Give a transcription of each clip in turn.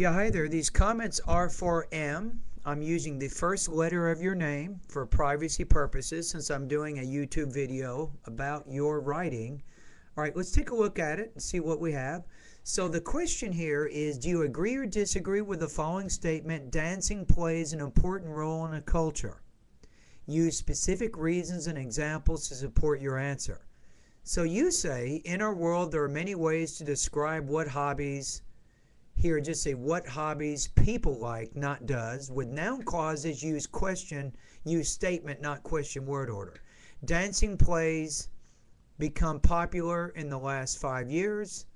Yeah, hi there. These comments are for M. I'm using the first letter of your name for privacy purposes since I'm doing a YouTube video about your writing. All right, let's take a look at it and see what we have. So the question here is, do you agree or disagree with the following statement? Dancing plays an important role in a culture. Use specific reasons and examples to support your answer. So you say, in our world, there are many ways to describe what hobbies. Here, just say what hobbies people like, not does. With noun clauses, use statement, not question word order. Dancing plays become popular in the last 5 years.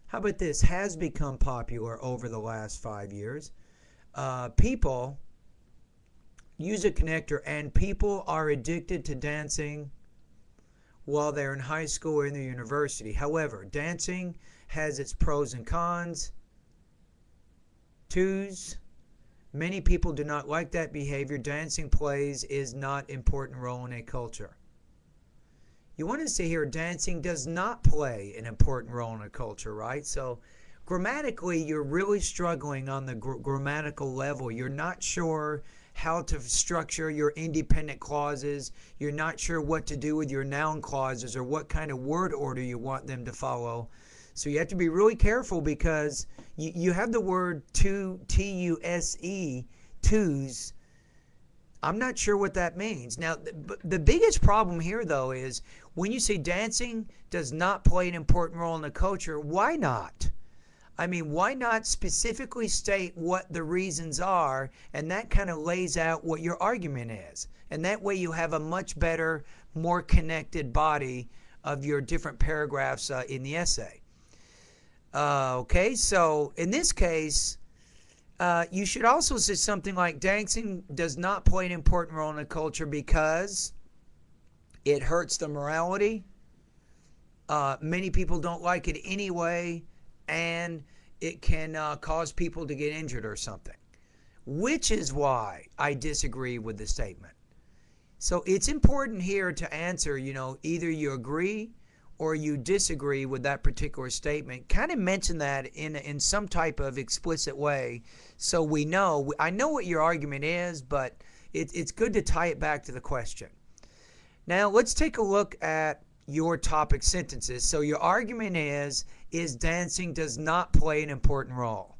How about this? Has become popular over the last 5 years. People, use a connector, and people are addicted to dancing while they're in high school or in the university. However, dancing has its pros and cons. Twos, many people do not like that behavior. Dancing plays is not important role in a culture. You want to say here, dancing does not play an important role in a culture, right? So grammatically, you're really struggling on the grammatical level. You're not sure how to structure your independent clauses. You're not sure what to do with your noun clauses or what kind of word order you want them to follow. So you have to be really careful because you have the word to, T-U-S-E, twos. I'm not sure what that means. Now, the biggest problem here, though, is when you say dancing does not play an important role in the culture, why not? I mean, why not specifically state what the reasons are, and that kind of lays out what your argument is. And that way you have a much better, more connected body of your different paragraphs in the essay. Okay, so in this case, you should also say something like dancing does not play an important role in the culture because it hurts the morality. Many people don't like it anyway, and it can cause people to get injured or something, which is why I disagree with the statement. So it's important here to answer, either you agree or you disagree with that particular statement. Kind of mention that in some type of explicit way so we know. I know what your argument is, but it's good to tie it back to the question. Now let's take a look at your topic sentences. So your argument is dancing does not play an important role.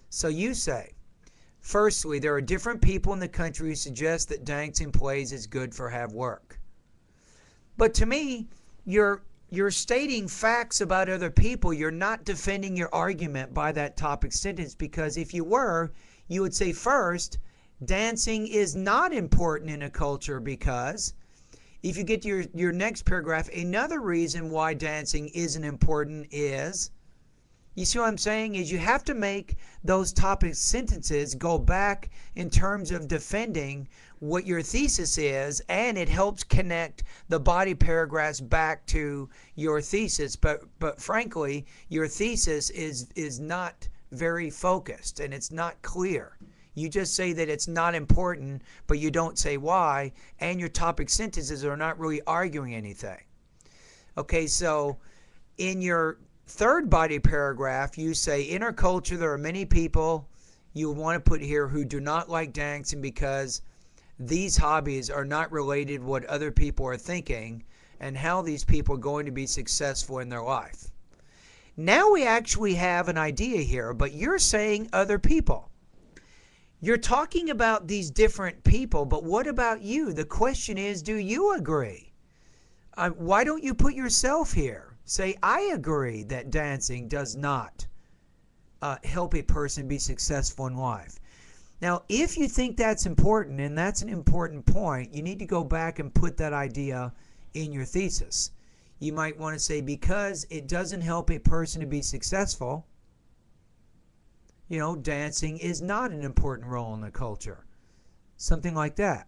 So you say, firstly, there are different people in the country who suggest that dancing plays is good for have work. But to me, you're stating facts about other people. You're not defending your argument by that topic sentence, because if you were, you would say first, dancing is not important in a culture because, if you get to your next paragraph, another reason why dancing isn't important is, you see what I'm saying, is you have to make those topic sentences go back in terms of defending what your thesis is, and it helps connect the body paragraphs back to your thesis. But frankly, your thesis is not very focused and it's not clear. You just say that it's not important, but you don't say why, and your topic sentences are not really arguing anything. Okay, so in your third body paragraph, you say, in our culture, there are many people you want to put here who do not like dancing because these hobbies are not related to what other people are thinking and how these people are going to be successful in their life. Now we actually have an idea here, but you're saying other people. You're talking about these different people, but what about you? The question is, do you agree? Why don't you put yourself here? Say, I agree that dancing does not help a person be successful in life. Now, if you think that's important, and that's an important point, you need to go back and put that idea in your thesis. You might want to say, because it doesn't help a person to be successful, dancing is not an important role in the culture. Something like that.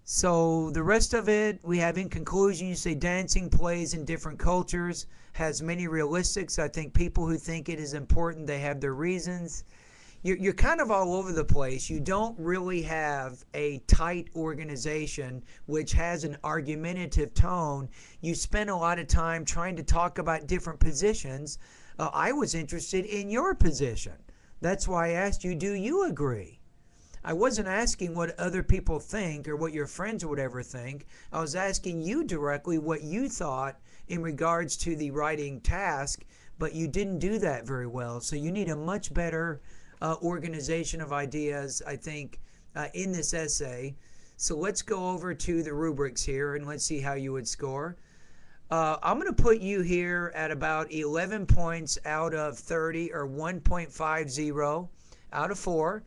So the rest of it, we have in conclusion, you say dancing plays in different cultures, has many realistics. I think people who think it is important, they have their reasons. You're kind of all over the place. You don't really have a tight organization which has an argumentative tone. You spend a lot of time trying to talk about different positions. I was interested in your position. That's why I asked you, do you agree? I wasn't asking what other people think or what your friends would ever think. I was asking you directly what you thought in regards to the writing task, but you didn't do that very well. So you need a much better organization of ideas, I think, in this essay. So let's go over to the rubrics here and let's see how you would score. I'm going to put you here at about 11 points out of 30, or 1.50 out of 4.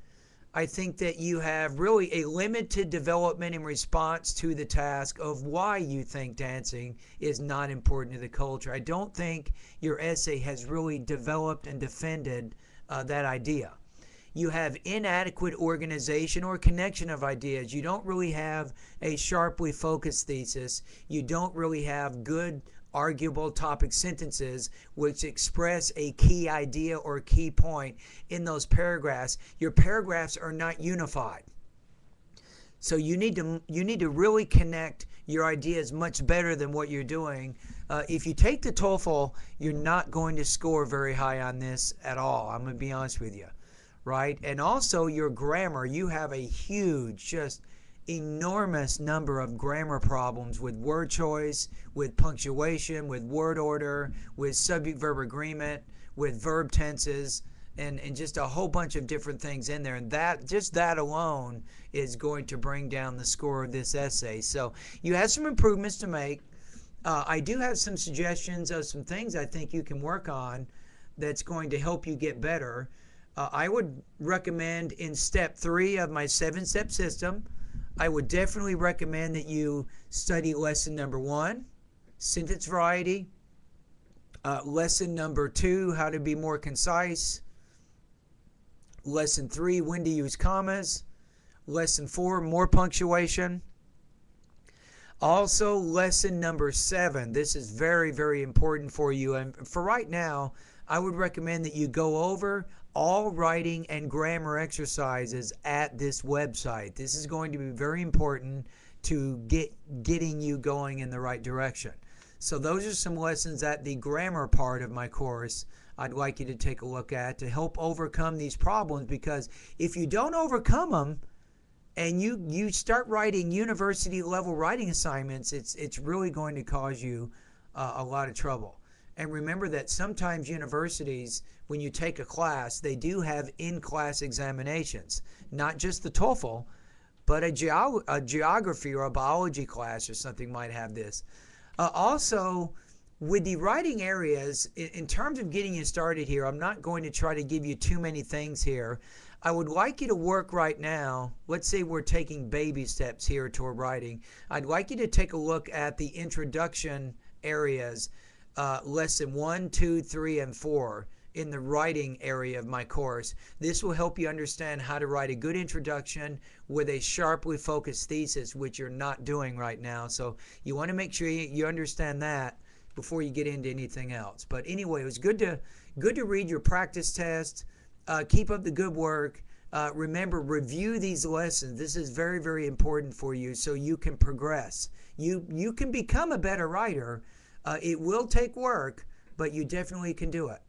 I think that you have really a limited development in response to the task of why you think dancing is not important to the culture. I don't think your essay has really developed and defended that idea. You have inadequate organization or connection of ideas. You don't really have a sharply focused thesis. You don't really have good arguable topic sentences which express a key idea or key point in those paragraphs. Your paragraphs are not unified. So you need to really connect your ideas much better than what you're doing. If you take the TOEFL, you're not going to score very high on this at all. I'm going to be honest with you. Right? And also your grammar, you have a huge, just enormous number of grammar problems with word choice, with punctuation, with word order, with subject-verb agreement, with verb tenses, and just a whole bunch of different things in there. And that alone is going to bring down the score of this essay. So you have some improvements to make. I do have some suggestions of some things I think you can work on that's going to help you get better. I would recommend in step 3 of my 7-step system, I would definitely recommend that you study lesson number 1, sentence variety, lesson number 2, how to be more concise, lesson 3, when to use commas, lesson 4, more punctuation. Also, lesson number 7, this is very, very important for you. And for right now, I would recommend that you go over all writing and grammar exercises at this website. This is going to be very important to getting you going in the right direction. So those are some lessons at the grammar part of my course I'd like you to take a look at to help overcome these problems, because if you don't overcome them and you start writing university level writing assignments, it's really going to cause you a lot of trouble. And remember that sometimes universities, when you take a class, they do have in-class examinations. Not just the TOEFL, but a geography or a biology class or something might have this. Also, with the writing areas, in terms of getting you started here, I'm not going to try to give you too many things here. I would like you to work right now. Let's say we're taking baby steps here toward writing. I'd like you to take a look at the introduction areas, lesson 1, 2, 3, and 4 in the writing area of my course. This will help you understand how to write a good introduction with a sharply focused thesis, which you're not doing right now. So you want to make sure you understand that before you get into anything else. But anyway, it was good to read your practice test. Keep up the good work. Remember, review these lessons. This is very, very important for you so you can progress. You can become a better writer. It will take work, but you definitely can do it.